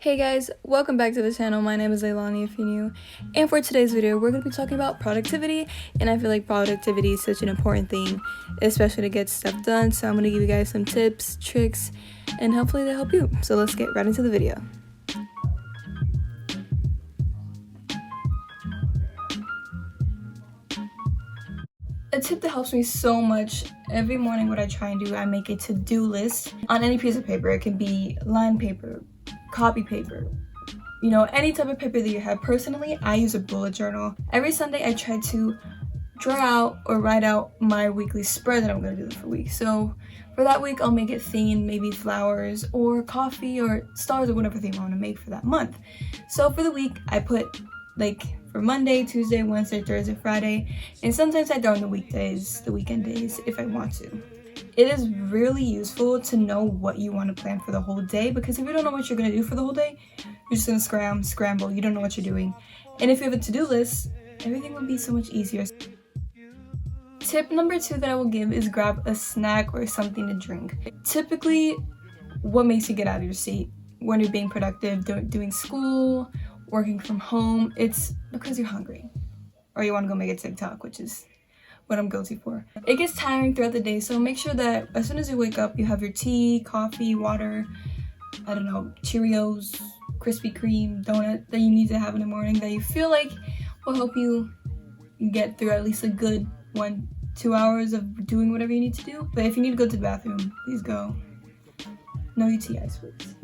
Hey guys, welcome back to the channel. My name is Leilani if you're new, and for today's video we're going to be talking about productivity, and I feel like productivity is such an important thing, especially to get stuff done. So I'm going to give you guys some tips, tricks, and hopefully they help you. So let's get right into the video. A tip that helps me so much every morning, what I try and do, I make a to-do list on any piece of paper. It can be line paper, copy paper, any type of paper that you have. Personally, I use a bullet journal. Every Sunday I try to draw out or write out my weekly spread that I'm going to do for the week. So for that week I'll make it themed, maybe flowers or coffee or stars or whatever theme I want to make for that month. So for the week I put for Monday, Tuesday, Wednesday, Thursday, Friday, and sometimes I throw in the weekdays, the weekend days if I want to. It is really useful to know what you want to plan for the whole day, because if you don't know what you're going to do for the whole day, you're just going to scramble, you don't know what you're doing. And if you have a to-do list, everything will be so much easier. Tip number 2 that I will give is grab a snack or something to drink. Typically, what makes you get out of your seat when you're being productive, doing school, working from home, it's because you're hungry or you want to go make a TikTok, which is what I'm guilty for. It gets tiring throughout the day, so make sure that as soon as you wake up, you have your tea, coffee, water, Cheerios, Krispy Kreme, donut that you need to have in the morning that you feel like will help you get through at least a good 1-2 hours of doing whatever you need to do. But if you need to go to the bathroom, please go. No UTIs, please.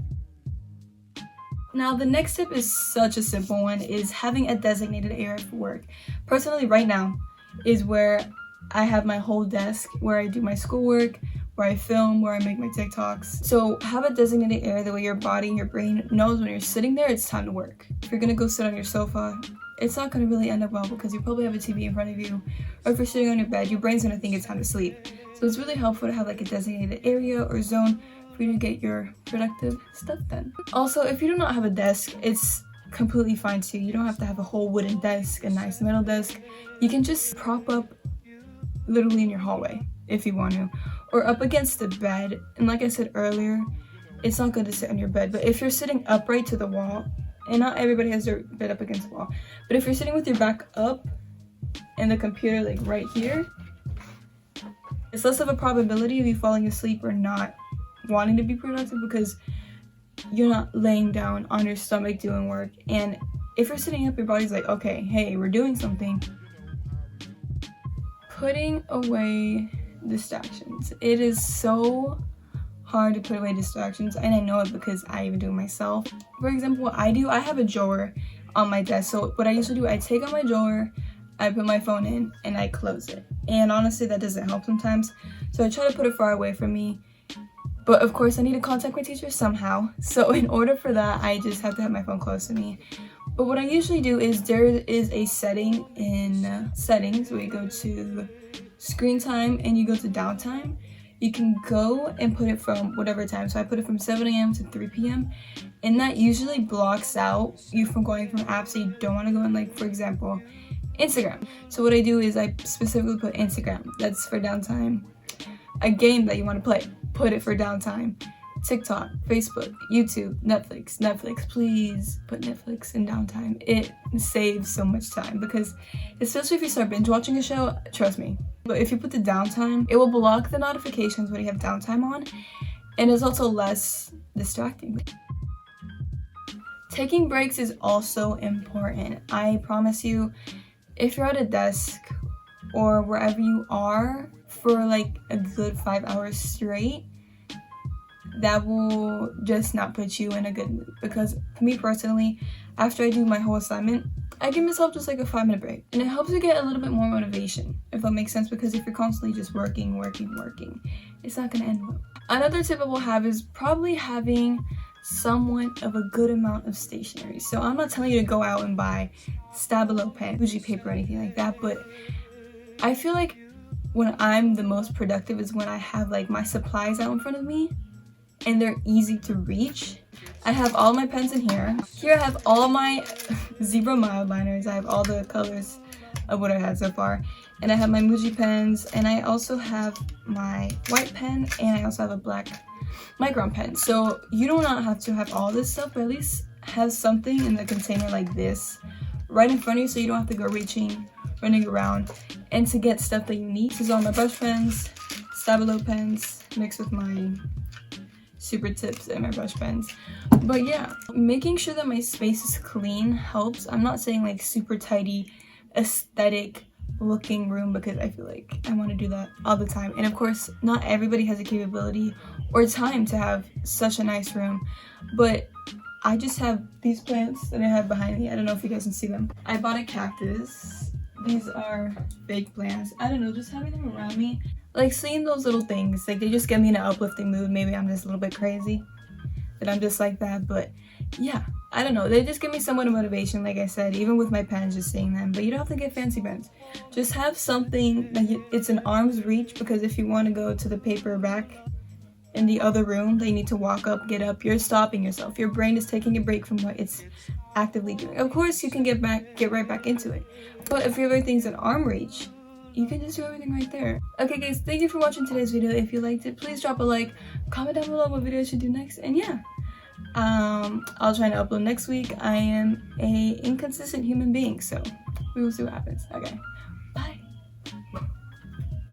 Now, the next tip is such a simple one, is having a designated area for work. Personally, right now is where I have my whole desk, where I do my schoolwork, where I film, where I make my TikToks. So have a designated area, the way your body and your brain knows when you're sitting there, it's time to work. If you're gonna go sit on your sofa, it's not gonna really end up well, because you probably have a TV in front of you, or if you're sitting on your bed, your brain's gonna think it's time to sleep. So it's really helpful to have a designated area or zone for you to get your productive stuff done. Also, if you do not have a desk, it's completely fine too. You don't have to have a whole wooden desk, a nice metal desk. You can just prop up literally in your hallway if you want to, or up against the bed. And like I said earlier, it's not good to sit on your bed, but if you're sitting upright to the wall, and not everybody has their bed up against the wall, but if you're sitting with your back up and the computer right here, it's less of a probability of you falling asleep or not wanting to be productive, because you're not laying down on your stomach doing work. And if you're sitting up, your body's like, okay, hey, we're doing something. Putting away distractions. It is so hard to put away distractions, and I know it because I even do it myself. For example, what I do, I have a drawer on my desk. So what I usually do, I take out my drawer, I put my phone in, and I close it. And honestly, that doesn't help sometimes. So I try to put it far away from me. But of course, I need to contact my teacher somehow. So in order for that, I just have to have my phone close to me. But what I usually do is there is a setting in settings where you go to screen time and you go to downtime. You can go and put it from whatever time. So I put it from 7 a.m. to 3 p.m. And that usually blocks out you from going from apps that you don't want to go in, for example, Instagram. So what I do is I specifically put Instagram. That's for downtime. A game that you want to play, put it for downtime. TikTok, Facebook, YouTube, Netflix, please put Netflix in downtime. It saves so much time, because especially if you start binge watching a show, trust me. But if you put the downtime, it will block the notifications when you have downtime on, and it's also less distracting. Taking breaks is also important. I promise you, if you're at a desk or wherever you are for a good 5 hours straight, that will just not put you in a good mood. Because for me personally, after I do my whole assignment, I give myself just a 5-minute break, and it helps you get a little bit more motivation, if that makes sense, because if you're constantly just working, it's not going to end well. Another tip I will have is probably having somewhat of a good amount of stationery. So I'm not telling you to go out and buy Stabilo pen, Fuji paper, or anything like that, but I feel like when I'm the most productive is when I have my supplies out in front of me and they're easy to reach. I have all my pens in here. Here I have all my zebra mild liners. I have all the colors of what I had so far. And I have my Muji pens, and I also have my white pen, and I also have a black micron pen. So you do not have to have all this stuff, but at least have something in the container like this right in front of you, so you don't have to go running around, and to get stuff that you need. This is all my brush pens, Stabilo pens mixed with my super tips and my brush pens. But yeah, making sure that my space is clean helps. I'm not saying like super tidy, aesthetic looking room, because I feel like I want to do that all the time, and of course not everybody has the capability or time to have such a nice room. But I just have these plants that I have behind me. I don't know if you guys can see them. I bought a cactus. These are fake plants. I don't know, just having them around me, like seeing those little things, like they just get me in an uplifting mood. Maybe I'm just a little bit crazy that I'm just like that, but yeah, I don't know, they just give me somewhat of motivation, like I said, even with my pens, just seeing them. But you don't have to get fancy pens, just have something that it's an arm's reach, because if you want to go to the paper rack in the other room, they need to walk up, get up, you're stopping yourself. Your brain is taking a break from what it's actively doing. Of course you can get right back into it, but if everything's an arm reach, you can just do everything right there. Okay guys, thank you for watching today's video. If you liked it, please drop a like, comment down below what video I should do next, and yeah, I'll try to upload next week. I am a inconsistent human being, so we will see what happens. Okay,